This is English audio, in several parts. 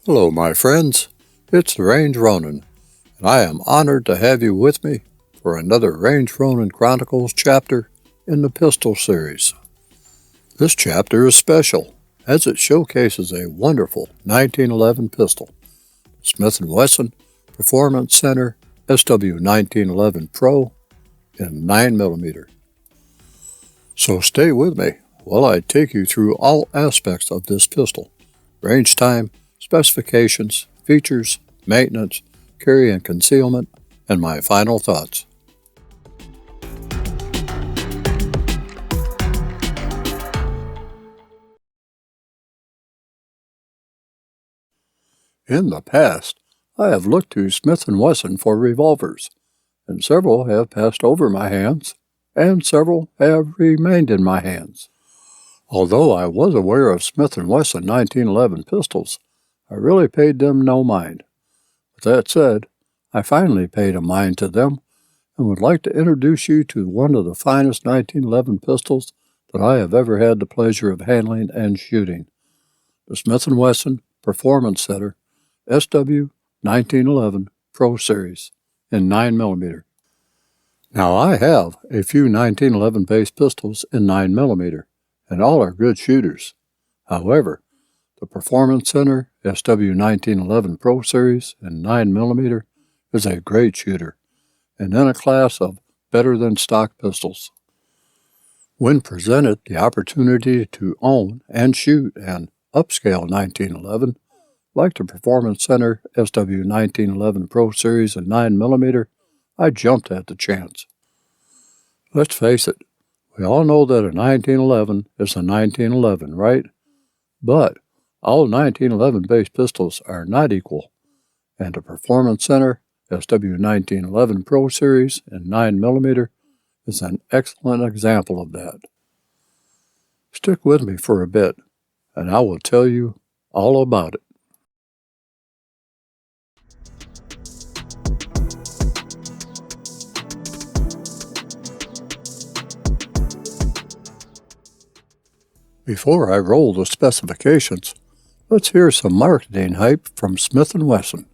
Hello, my friends. It's the Range Ronin, and I am honored to have you with me for another Range Ronin Chronicles chapter in the pistol series. This chapter is special as it showcases a wonderful 1911 pistol, Smith & Wesson Performance Center SW1911 Pro in 9mm. So stay with me while I take you through all aspects of this pistol: range time, specifications, features, maintenance, carry and concealment, and my final thoughts. In the past, I have looked to Smith & Wesson for revolvers, and several have passed over my hands, and several have remained in my hands. Although I was aware of Smith & Wesson 1911 pistols, I really paid them no mind. With that said, I finally paid a mind to them and would like to introduce you to one of the finest 1911 pistols that I have ever had the pleasure of handling and shooting, the Smith & Wesson Performance Center SW1911 Pro Series in 9mm. Now I have a few 1911 based pistols in 9mm, and all are good shooters. However, the Performance Center SW1911 Pro Series in 9mm is a great shooter, and in a class of better-than-stock pistols. When presented the opportunity to own and shoot an upscale 1911, like the Performance Center SW1911 Pro Series in 9mm, I jumped at the chance. Let's face it, we all know that a 1911 is a 1911, right? But all 1911-based pistols are not equal, and the Performance Center SW1911 Pro Series in 9mm is an excellent example of that. Stick with me for a bit, and I will tell you all about it. Before I roll the specifications, let's hear some marketing hype from Smith & Wesson.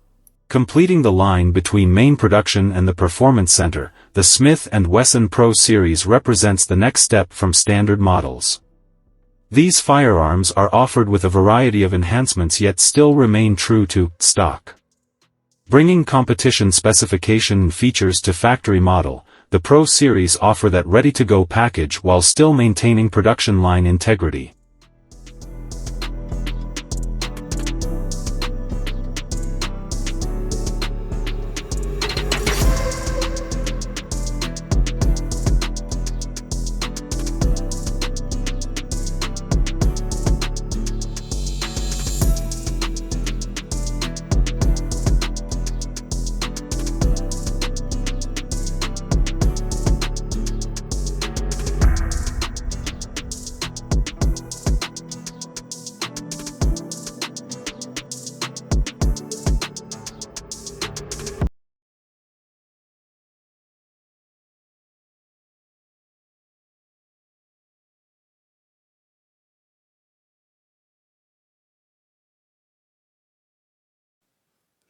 Completing the line between main production and the Performance Center, the Smith & Wesson Pro Series represents the next step from standard models. These firearms are offered with a variety of enhancements yet still remain true to stock. Bringing competition specification and features to factory model, the Pro Series offer that ready-to-go package while still maintaining production line integrity.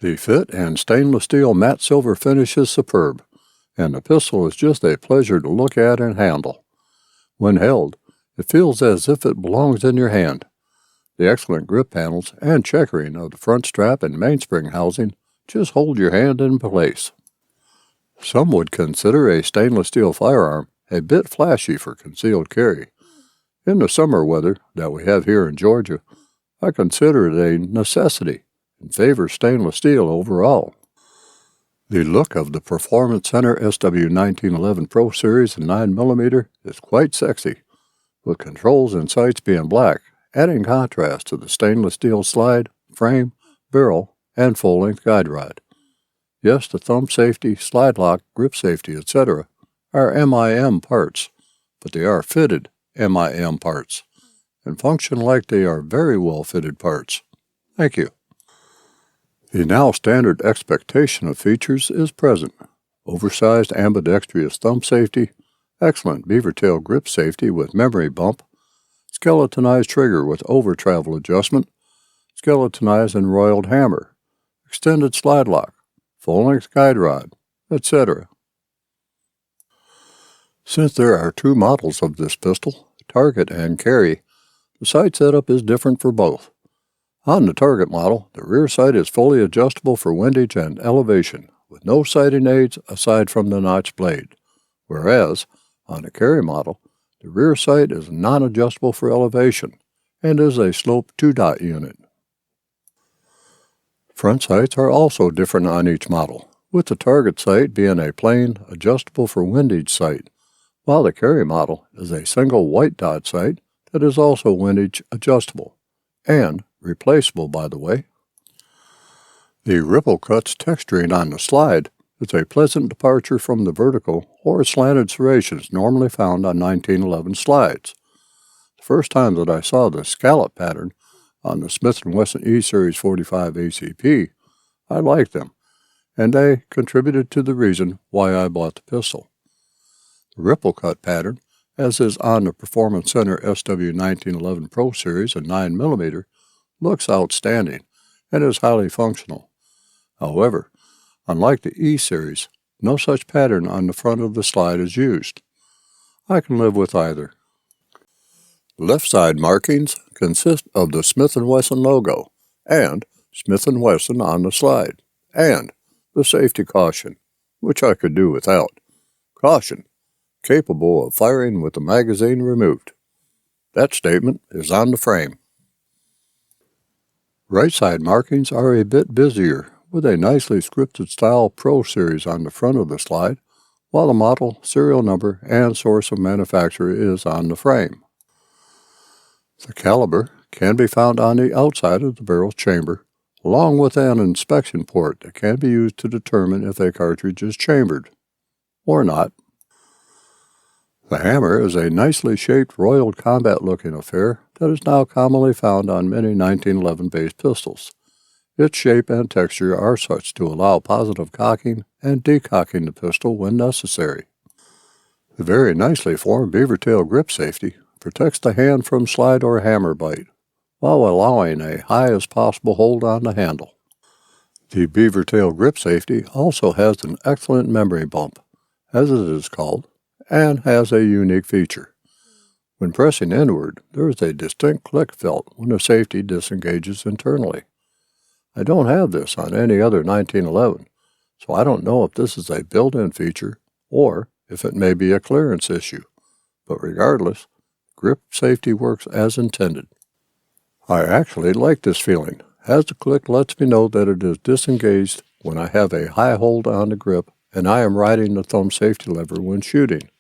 The fit and stainless steel matte silver finish is superb, and the pistol is just a pleasure to look at and handle. When held, it feels as if it belongs in your hand. The excellent grip panels and checkering of the front strap and mainspring housing just hold your hand in place. Some would consider a stainless steel firearm a bit flashy for concealed carry. In the summer weather that we have here in Georgia, I consider it a necessity and favor stainless steel overall. The look of the Performance Center SW1911 Pro Series in 9mm is quite sexy, with controls and sights being black, adding contrast to the stainless steel slide, frame, barrel, and full-length guide rod. Yes, the thumb safety, slide lock, grip safety, etc. are MIM parts, but they are fitted MIM parts, and function like they are very well fitted parts. Thank you. The now standard expectation of features is present: oversized ambidextrous thumb safety, excellent beaver tail grip safety with memory bump, skeletonized trigger with over travel adjustment, skeletonized and roiled hammer, extended slide lock, full-length guide rod, etc. Since there are two models of this pistol, target and carry, the sight setup is different for both. On the target model, the rear sight is fully adjustable for windage and elevation, with no sighting aids aside from the notch blade, whereas, on the carry model, the rear sight is non-adjustable for elevation and is a slope 2-dot unit. Front sights are also different on each model, with the target sight being a plain, adjustable for windage sight, while the carry model is a single white dot sight that is also windage adjustable, and replaceable, by the way. The ripple cuts texturing on the slide is a pleasant departure from the vertical or slanted serrations normally found on 1911 slides. The first time that I saw the scallop pattern on the Smith & Wesson E-Series 45 ACP, I liked them, and they contributed to the reason why I bought the pistol. The ripple cut pattern, as is on the Performance Center SW1911 Pro Series in 9mm, looks outstanding and is highly functional. However, unlike the E-Series, no such pattern on the front of the slide is used. I can live with either. Left side markings consist of the Smith & Wesson logo and Smith & Wesson on the slide, and the safety caution, which I could do without. Caution, capable of firing with the magazine removed. That statement is on the frame. Right side markings are a bit busier, with a nicely scripted style Pro Series on the front of the slide, while the model, serial number, and source of manufacturer is on the frame. The caliber can be found on the outside of the barrel chamber, along with an inspection port that can be used to determine if a cartridge is chambered, or not. The hammer is a nicely shaped royal combat-looking affair that is now commonly found on many 1911-based pistols. Its shape and texture are such to allow positive cocking and decocking the pistol when necessary. The very nicely formed beaver tail grip safety protects the hand from slide or hammer bite, while allowing a highest possible hold on the handle. The beaver tail grip safety also has an excellent memory bump, as it is called, and has a unique feature. When pressing inward, there is a distinct click felt when the safety disengages internally. I don't have this on any other 1911, so I don't know if this is a built-in feature or if it may be a clearance issue, but regardless, grip safety works as intended. I actually like this feeling, as the click lets me know that it is disengaged when I have a high hold on the grip and I am riding the thumb safety lever when shooting,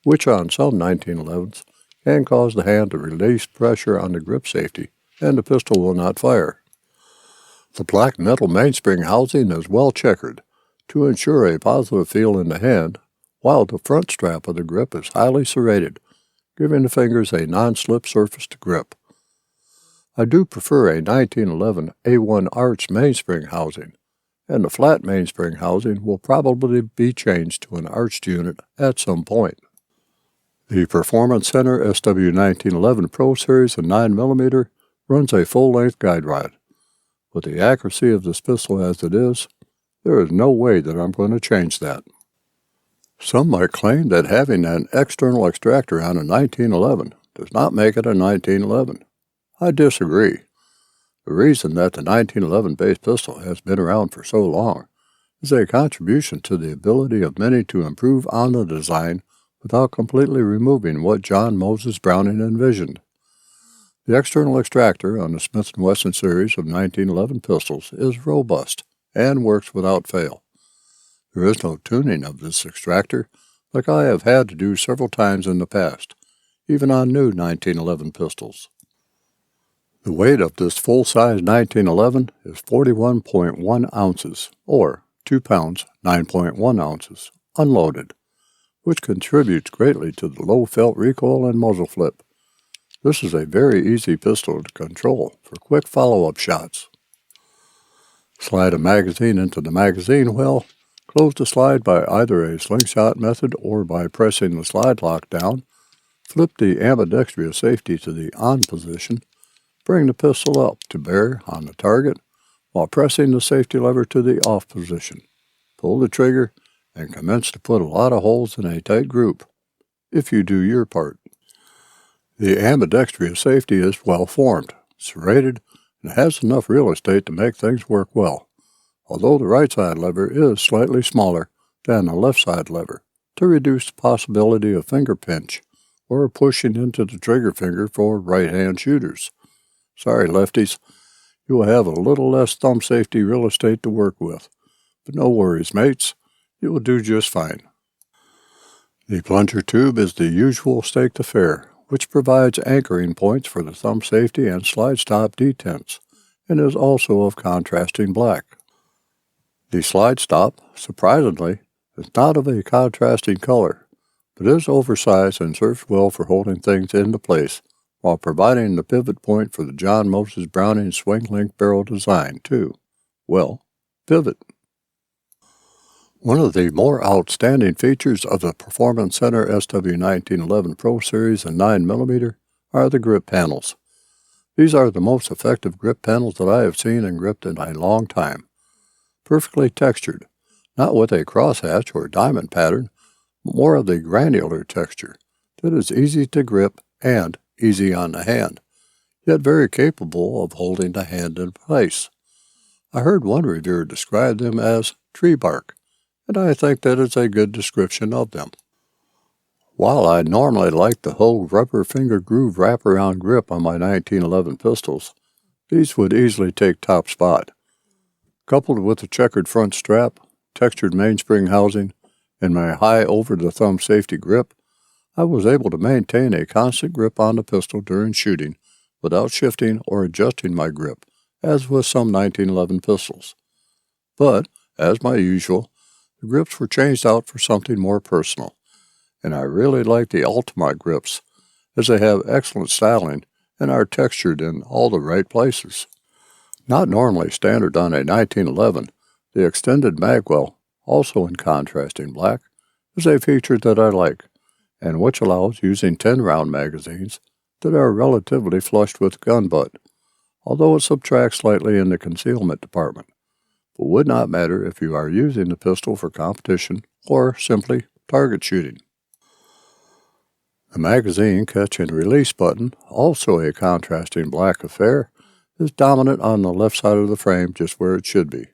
which on some 1911s can cause the hand to release pressure on the grip safety and the pistol will not fire. The black metal mainspring housing is well checkered to ensure a positive feel in the hand, while the front strap of the grip is highly serrated, giving the fingers a non-slip surface to grip. I do prefer a 1911 A1 arch mainspring housing, and the flat mainspring housing will probably be changed to an arched unit at some point. The Performance Center SW1911 Pro Series in 9mm runs a full-length guide rod. With the accuracy of this pistol as it is, there is no way that I'm going to change that. Some might claim that having an external extractor on a 1911 does not make it a 1911. I disagree. The reason that the 1911-based pistol has been around for so long is a contribution to the ability of many to improve on the design without completely removing what John Moses Browning envisioned. The external extractor on the Smith & Wesson series of 1911 pistols is robust and works without fail. There is no tuning of this extractor like I have had to do several times in the past, even on new 1911 pistols. The weight of this full-size 1911 is 41.1 ounces, or 2 pounds 9.1 ounces, unloaded, which contributes greatly to the low felt recoil and muzzle flip. This is a very easy pistol to control for quick follow-up shots. Slide a magazine into the magazine well, close the slide by either a slingshot method or by pressing the slide lock down, flip the ambidextrous safety to the on position, Bring the pistol up to bear on the target while pressing the safety lever to the off position. Pull the trigger and commence to put a lot of holes in a tight group, if you do your part. The ambidextrous safety is well formed, serrated, and has enough real estate to make things work well, although the right side lever is slightly smaller than the left side lever to reduce the possibility of finger pinch or pushing into the trigger finger for right-hand shooters. Sorry, lefties, you will have a little less thumb safety real estate to work with, but no worries, mates, you will do just fine. The plunger tube is the usual staked affair, which provides anchoring points for the thumb safety and slide stop detents, and is also of contrasting black. The slide stop, surprisingly, is not of a contrasting color, but is oversized and serves well for holding things into place, while providing the pivot point for the John Moses Browning swing link barrel design, too. Well, pivot. One of the more outstanding features of the Performance Center SW1911 Pro Series and 9mm are the grip panels. These are the most effective grip panels that I have seen and gripped in a long time. Perfectly textured, not with a crosshatch or diamond pattern, but more of the granular texture that is easy to grip and easy on the hand, yet very capable of holding the hand in place. I heard one reviewer describe them as tree bark, and I think that is a good description of them. While I normally like the whole rubber finger groove wraparound grip on my 1911 pistols, these would easily take top spot. Coupled with the checkered front strap, textured mainspring housing, and my high over-the-thumb safety grip, I was able to maintain a constant grip on the pistol during shooting without shifting or adjusting my grip, as with some 1911 pistols. But, as my usual, the grips were changed out for something more personal, and I really like the Ultima grips, as they have excellent styling and are textured in all the right places. Not normally standard on a 1911, the extended magwell, also in contrasting black, is a feature that I like, and which allows using 10-round magazines that are relatively flushed with gun butt, although it subtracts slightly in the concealment department, but would not matter if you are using the pistol for competition or simply target shooting. The magazine catch and release button, also a contrasting black affair, is dominant on the left side of the frame just where it should be.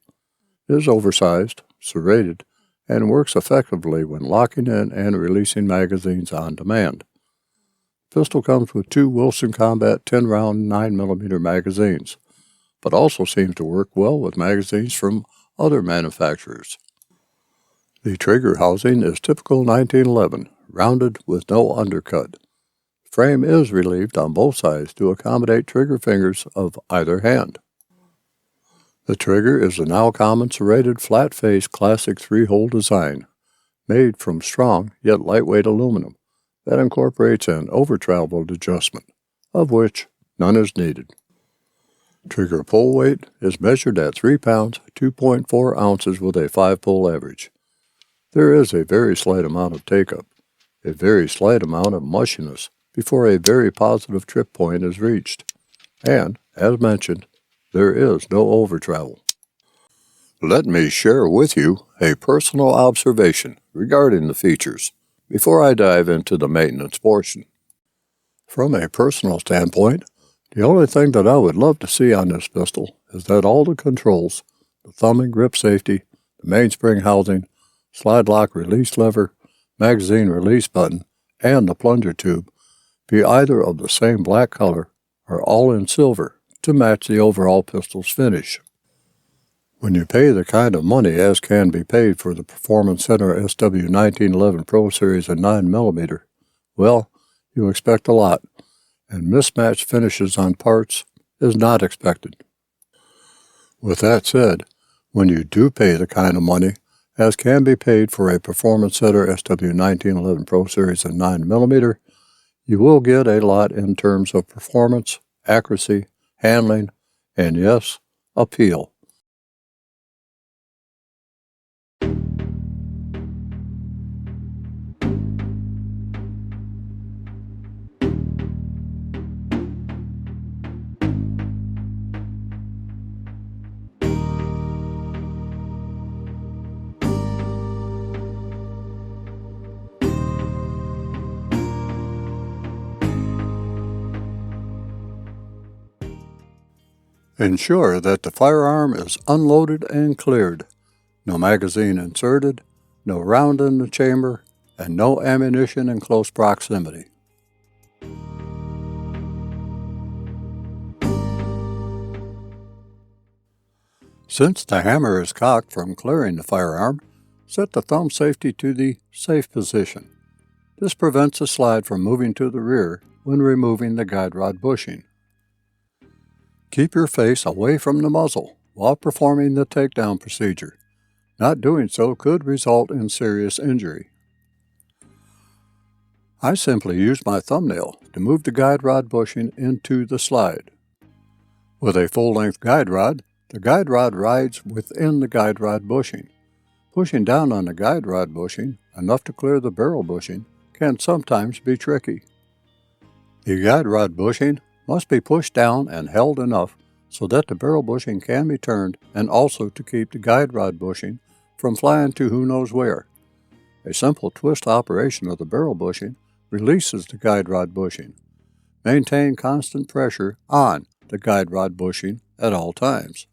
It is oversized, serrated, and works effectively when locking in and releasing magazines on demand. The pistol comes with two Wilson Combat 10-round 9mm magazines, but also seems to work well with magazines from other manufacturers. The trigger housing is typical 1911, rounded with no undercut. The frame is relieved on both sides to accommodate trigger fingers of either hand. The trigger is the now common serrated flat-face classic 3-hole design, made from strong yet lightweight aluminum that incorporates an over-traveled adjustment, of which none is needed. Trigger pull weight is measured at 3 pounds, 2.4 ounces with a 5-pull average. There is a very slight amount of take-up, a very slight amount of mushiness before a very positive trip point is reached, and, as mentioned, there is no over-travel. Let me share with you a personal observation regarding the features before I dive into the maintenance portion. From a personal standpoint, the only thing that I would love to see on this pistol is that all the controls, the thumb and grip safety, the mainspring housing, slide lock release lever, magazine release button, and the plunger tube be either of the same black color or all in silver to match the overall pistol's finish. When you pay the kind of money as can be paid for the Performance Center SW1911 Pro Series and 9mm, well, you expect a lot, and mismatched finishes on parts is not expected. With that said, when you do pay the kind of money as can be paid for a Performance Center SW1911 Pro Series and 9mm, you will get a lot in terms of performance, accuracy, handling, and yes, appeal. Ensure that the firearm is unloaded and cleared, no magazine inserted, no round in the chamber, and no ammunition in close proximity. Since the hammer is cocked from clearing the firearm, set the thumb safety to the safe position. This prevents the slide from moving to the rear when removing the guide rod bushing. Keep your face away from the muzzle while performing the takedown procedure. Not doing so could result in serious injury. I simply use my thumbnail to move the guide rod bushing into the slide. With a full-length guide rod, the guide rod rides within the guide rod bushing. Pushing down on the guide rod bushing, enough to clear the barrel bushing, can sometimes be tricky. The guide rod bushing must be pushed down and held enough so that the barrel bushing can be turned, and also to keep the guide rod bushing from flying to who knows where. A simple twist operation of the barrel bushing releases the guide rod bushing. Maintain constant pressure on the guide rod bushing at all times.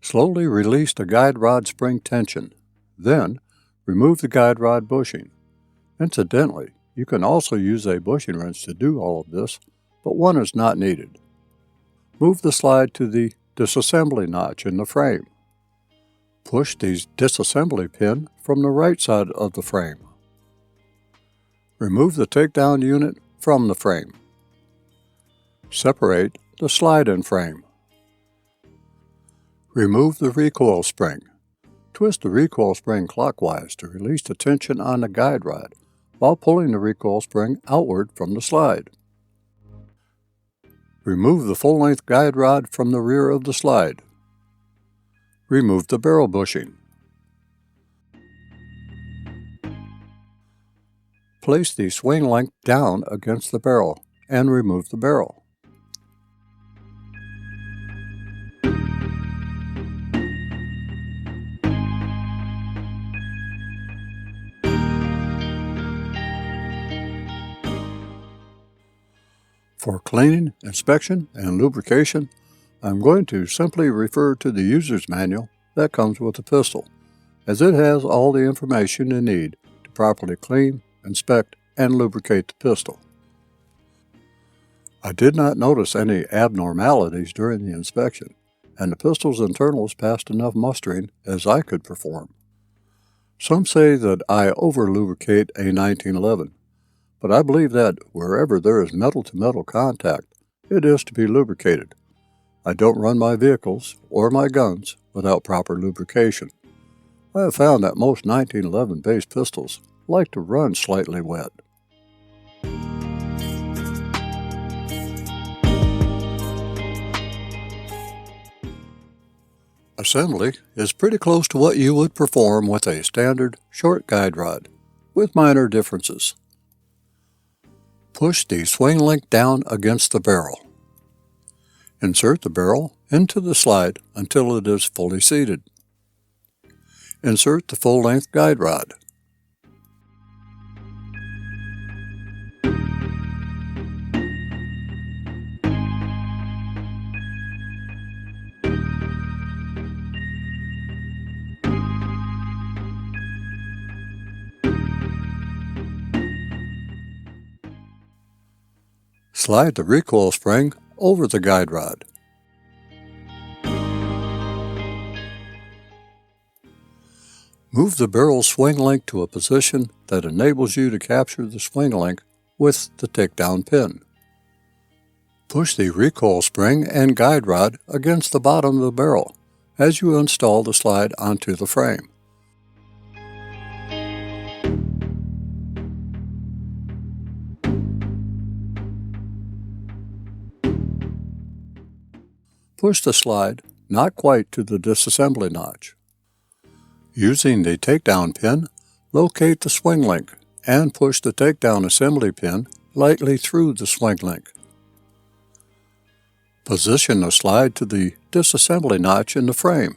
Slowly release the guide rod spring tension. Then, remove the guide rod bushing. Incidentally, you can also use a bushing wrench to do all of this, but one is not needed. Move the slide to the disassembly notch in the frame. Push the disassembly pin from the right side of the frame. Remove the takedown unit from the frame. Separate the slide-in frame. Remove the recoil spring. Twist the recoil spring clockwise to release the tension on the guide rod while pulling the recoil spring outward from the slide. Remove the full-length guide rod from the rear of the slide. Remove the barrel bushing. Place the swing length down against the barrel and remove the barrel. For cleaning, inspection, and lubrication, I'm going to simply refer to the user's manual that comes with the pistol, as it has all the information you need to properly clean, inspect, and lubricate the pistol. I did not notice any abnormalities during the inspection, and the pistol's internals passed enough mustering as I could perform. Some say that I over-lubricate a 1911, but I believe that wherever there is metal-to-metal contact, it is to be lubricated. I don't run my vehicles or my guns without proper lubrication. I have found that most 1911-based pistols like to run slightly wet. Assembly is pretty close to what you would perform with a standard short guide rod, with minor differences. Push the swing link down against the barrel. Insert the barrel into the slide until it is fully seated. Insert the full-length guide rod. Slide the recoil spring over the guide rod. Move the barrel swing link to a position that enables you to capture the swing link with the takedown pin. Push the recoil spring and guide rod against the bottom of the barrel as you install the slide onto the frame. Push the slide not quite to the disassembly notch. Using the takedown pin, locate the swing link and push the takedown assembly pin lightly through the swing link. Position the slide to the disassembly notch in the frame.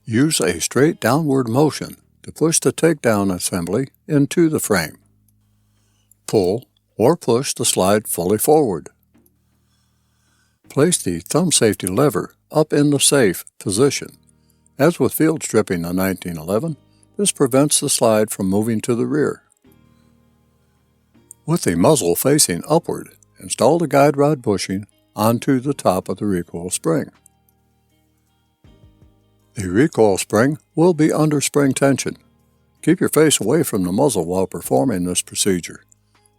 Use a straight downward motion to push the takedown assembly into the frame. Pull or push the slide fully forward. Place the thumb safety lever up in the safe position. As with field stripping in 1911, this prevents the slide from moving to the rear. With the muzzle facing upward, install the guide rod bushing onto the top of the recoil spring. The recoil spring will be under spring tension. Keep your face away from the muzzle while performing this procedure.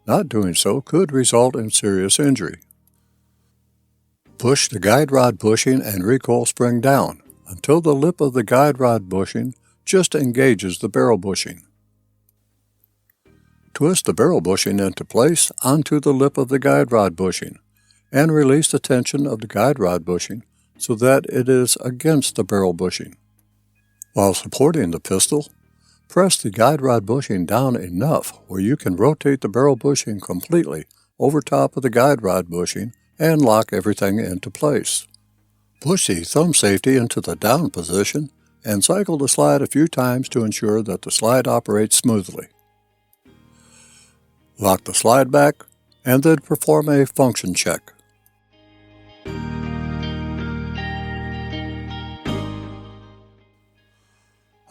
Not doing so could result in serious injury. Push the guide rod bushing and recoil spring down until the lip of the guide rod bushing just engages the barrel bushing. Twist the barrel bushing into place onto the lip of the guide rod bushing and release the tension of the guide rod bushing so that it is against the barrel bushing. While supporting the pistol, press the guide rod bushing down enough where you can rotate the barrel bushing completely over top of the guide rod bushing and lock everything into place. Push the thumb safety into the down position and cycle the slide a few times to ensure that the slide operates smoothly. Lock the slide back and then perform a function check.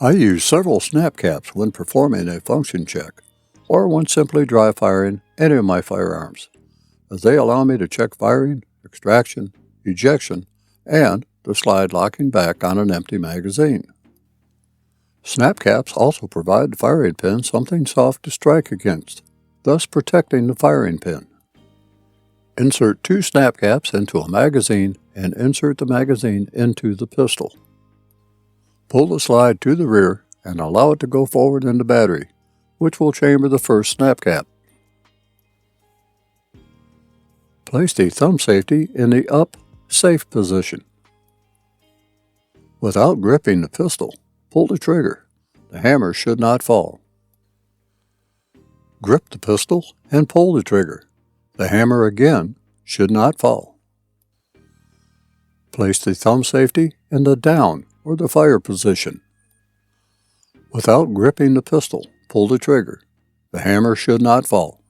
I use several snap caps when performing a function check or when simply dry firing any of my firearms, as they allow me to check firing, extraction, ejection, and the slide locking back on an empty magazine. Snap caps also provide the firing pin something soft to strike against, thus protecting the firing pin. Insert 2 snap caps into a magazine and insert the magazine into the pistol. Pull the slide to the rear and allow it to go forward in the battery, which will chamber the first snap cap. Place the thumb safety in the up, safe position. Without gripping the pistol, pull the trigger. The hammer should not fall. Grip the pistol and pull the trigger. The hammer again should not fall. Place the thumb safety in the down or the fire position. Without gripping the pistol, pull the trigger. The hammer should not fall.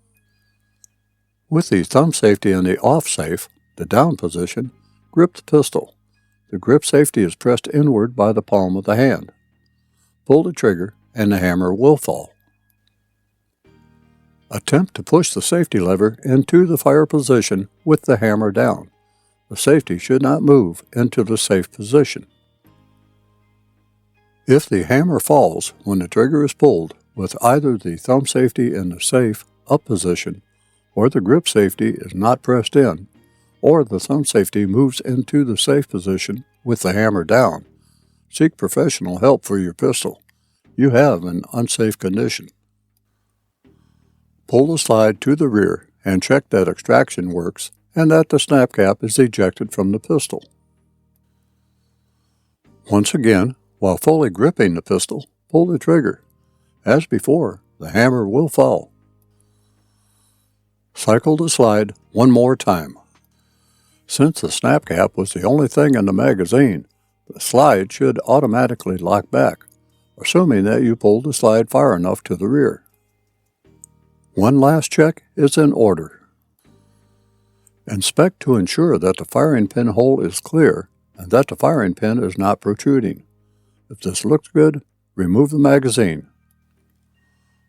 With the thumb safety in the off safe, the down position, grip the pistol. The grip safety is pressed inward by the palm of the hand. Pull the trigger and the hammer will fall. Attempt to push the safety lever into the fire position with the hammer down. The safety should not move into the safe position. If the hammer falls when the trigger is pulled with either the thumb safety in the safe up position or the grip safety is not pressed in, or the thumb safety moves into the safe position with the hammer down, seek professional help for your pistol. You have an unsafe condition. Pull the slide to the rear and check that extraction works and that the snap cap is ejected from the pistol. Once again, while fully gripping the pistol, pull the trigger. As before, the hammer will fall. Cycle the slide one more time. Since the snap cap was the only thing in the magazine, the slide should automatically lock back, assuming that you pulled the slide far enough to the rear. One last check is in order. Inspect to ensure that the firing pin hole is clear and that the firing pin is not protruding. If this looks good, remove the magazine.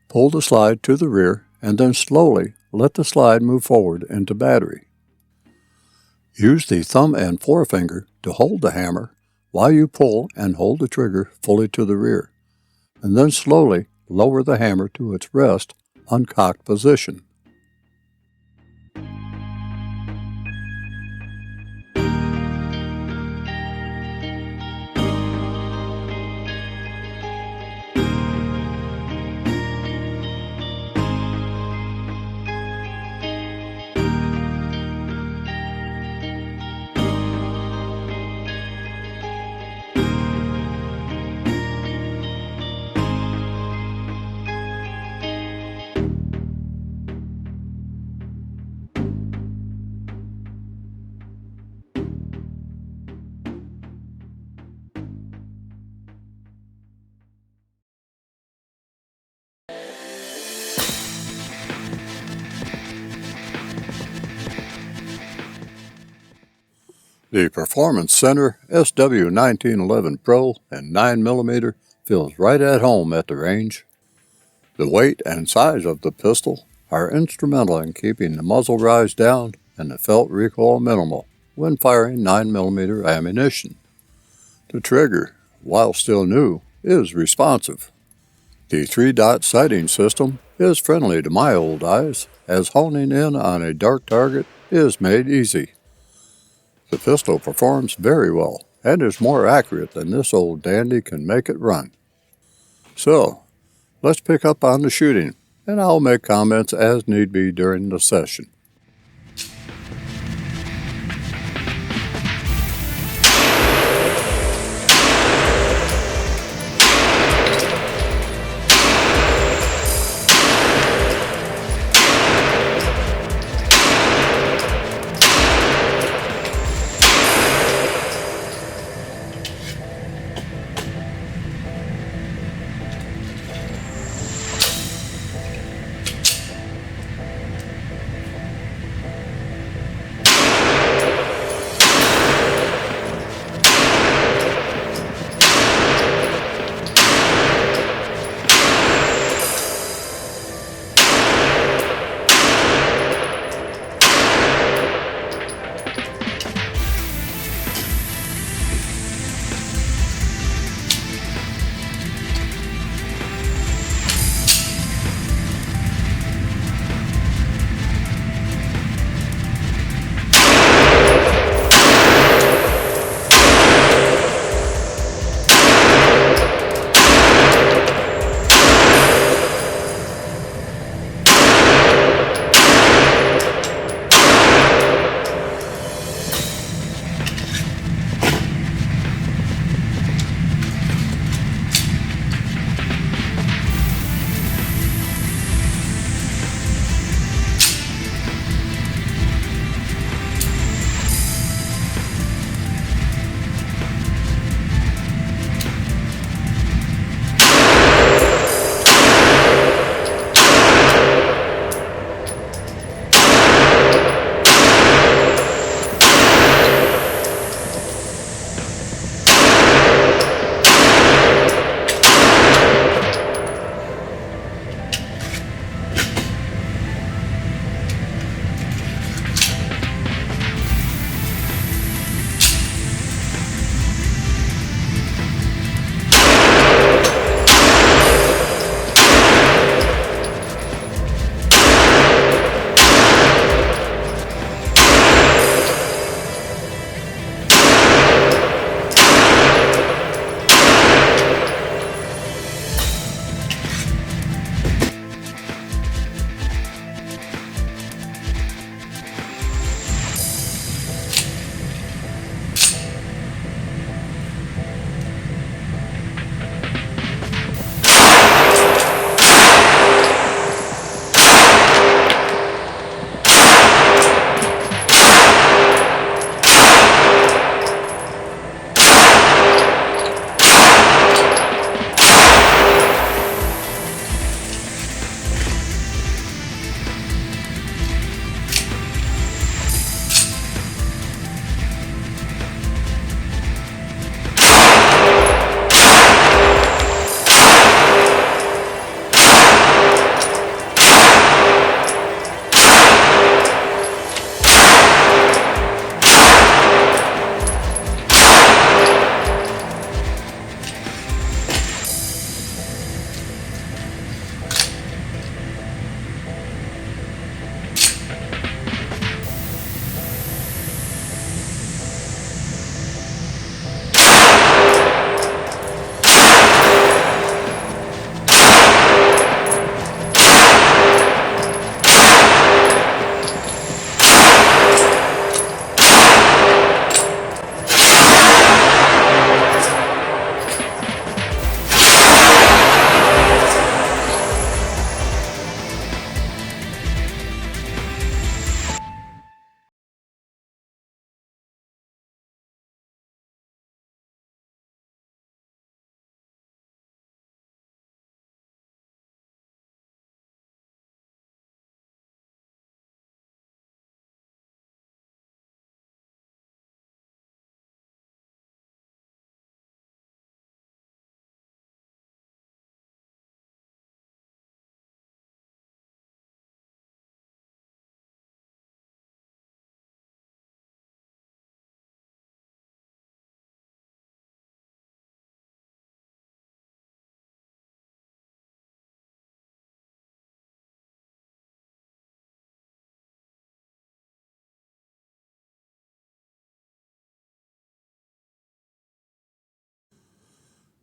Pull the slide to the rear and then slowly let the slide move forward into battery. Use the thumb and forefinger to hold the hammer while you pull and hold the trigger fully to the rear, and then slowly lower the hammer to its rest, uncocked position. The Performance Center SW1911 Pro and 9mm feels right at home at the range. The weight and size of the pistol are instrumental in keeping the muzzle rise down and the felt recoil minimal when firing 9mm ammunition. The trigger, while still new, is responsive. The 3-dot sighting system is friendly to my old eyes, as honing in on a dark target is made easy. The pistol performs very well and is more accurate than this old dandy can make it run. So, let's pick up on the shooting, and I'll make comments as need be during the session.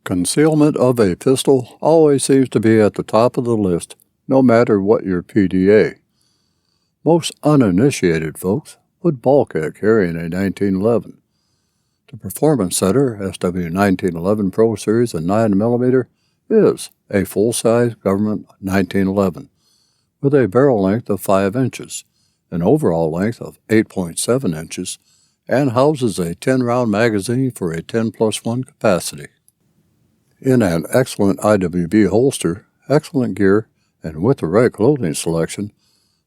Concealment of a pistol always seems to be at the top of the list, no matter what your PDA. Most uninitiated folks would balk at carrying a 1911. The Performance Center SW1911 Pro Series in 9mm is a full-size government 1911 with a barrel length of 5 inches, an overall length of 8.7 inches, and houses a 10-round magazine for a 10+1 capacity. In an excellent IWB holster, excellent gear, and with the right clothing selection,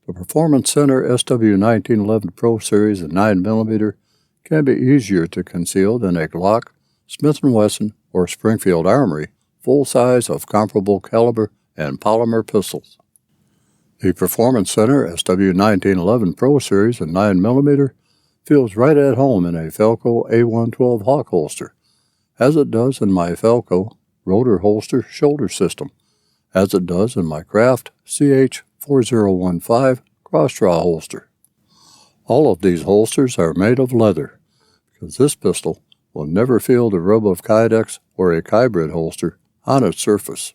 the Performance Center SW1911 Pro Series in 9mm can be easier to conceal than a Glock, Smith & Wesson, or Springfield Armory full size of comparable caliber and polymer pistols. The Performance Center SW1911 Pro Series in 9mm feels right at home in a Felco A112 Hawk holster, as it does in my Felco rotor holster shoulder system, as it does in my Kraft CH4015 cross-draw holster. All of these holsters are made of leather, because this pistol will never feel the rub of Kydex or a hybrid holster on its surface.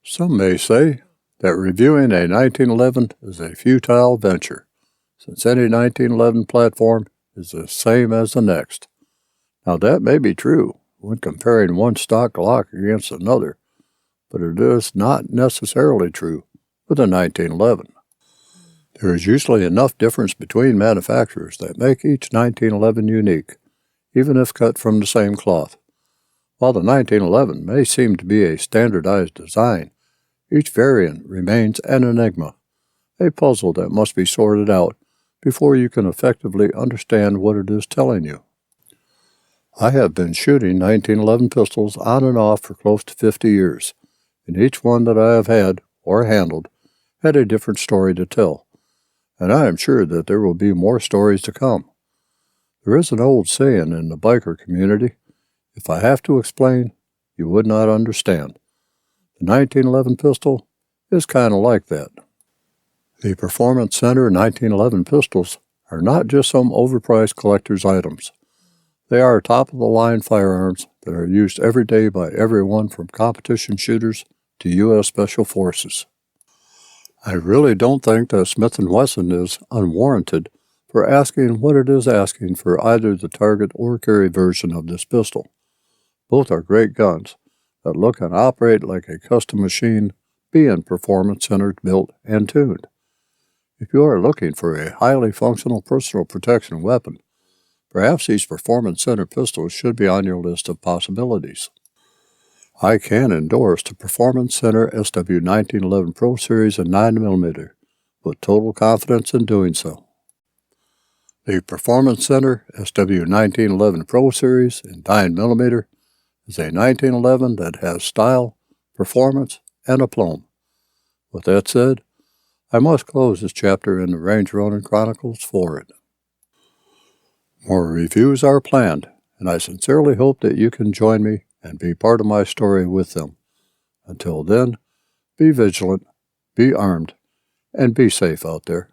Some may say that reviewing a 1911 is a futile venture, since any 1911 platform is the same as the next. Now that may be true when comparing one stock Glock against another, but it is not necessarily true with a 1911. There is usually enough difference between manufacturers that make each 1911 unique, even if cut from the same cloth. While the 1911 may seem to be a standardized design, each variant remains an enigma, a puzzle that must be sorted out before you can effectively understand what it is telling you. I have been shooting 1911 pistols on and off for close to 50 years, and each one that I have had, or handled, had a different story to tell, and I am sure that there will be more stories to come. There is an old saying in the biker community, if I have to explain, you would not understand. The 1911 pistol is kind of like that. The Performance Center 1911 pistols are not just some overpriced collector's items. They are top-of-the-line firearms that are used every day by everyone from competition shooters to U.S. Special Forces. I really don't think that Smith & Wesson is unwarranted for asking what it is asking for either the target or carry version of this pistol. Both are great guns that look and operate like a custom machine, being Performance Center built and tuned. If you are looking for a highly functional personal protection weapon, perhaps these Performance Center pistols should be on your list of possibilities. I can endorse the Performance Center SW1911 Pro Series in 9mm with total confidence in doing so. The Performance Center SW1911 Pro Series in 9mm is a 1911 that has style, performance, and aplomb. With that said, I must close this chapter in the Range Ronin Chronicles for it. More reviews are planned, and I sincerely hope that you can join me and be part of my story with them. Until then, be vigilant, be armed, and be safe out there.